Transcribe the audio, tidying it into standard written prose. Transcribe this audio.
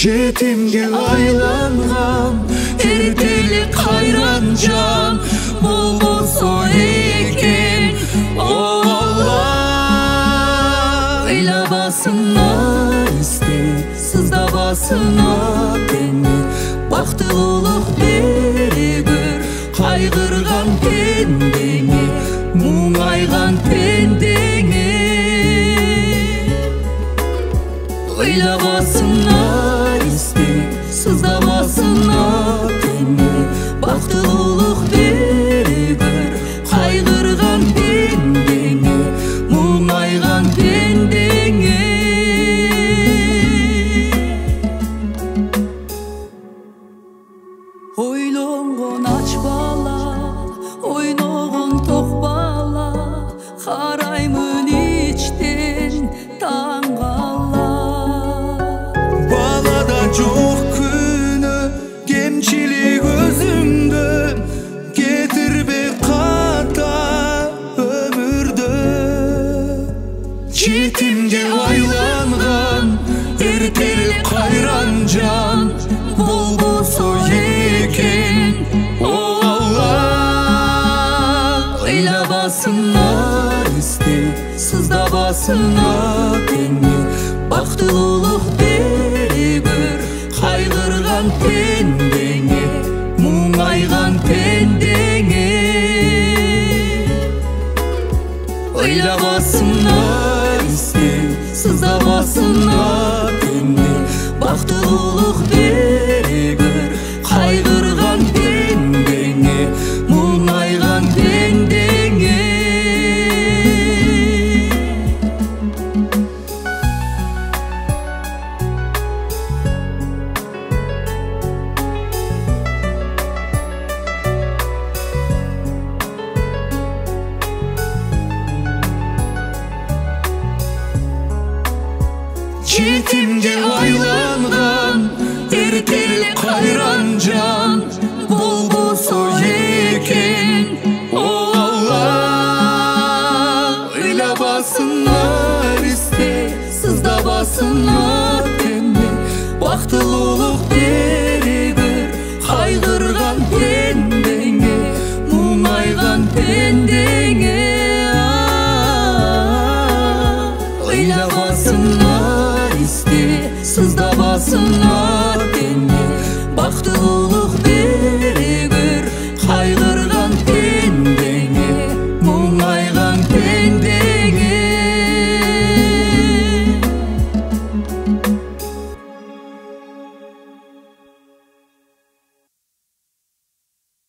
жетимге айланган эртелик кайран жан болбосо экен. О Алла, ыйлабасыңар исте, сыздабасыңар теңе, бактылуулук бере бер кайгырган пендеңе, муңайган пендеңе. Ыйлабасыңар исте, сыздабасыңар теңе, бактылуулук бере бер кайгырган пендеңе, муңайган пендеңе. Ойлонгон ач бала, ойногон ток бала, караймын ичтен таң кала. Балада жок күнөө, кемчилик өзүңдө, кетирбей ката өмүрдө. Жетимге айланган эртелик кайран жан болбосо экен. О Алла, ыйлабасыңар исте, сыздабасыңар теңе, бактылуулук бере бер кайгырган пендеңе, муңайган пендеңе. Ыйлабасыңар исте, сыздабасыңар теңе, бактылуулук бере бер кайгырган пендеңе, муңайган пендеңе. Жетимге айланган эртелик кайран жан болбосо экен. О Алла, ыйлабасыңар исте, сыздабасыңар теңе, бактылуулук бере бер кайгырган пендеңе, муңайган пендеңе. Ыйлабасыңар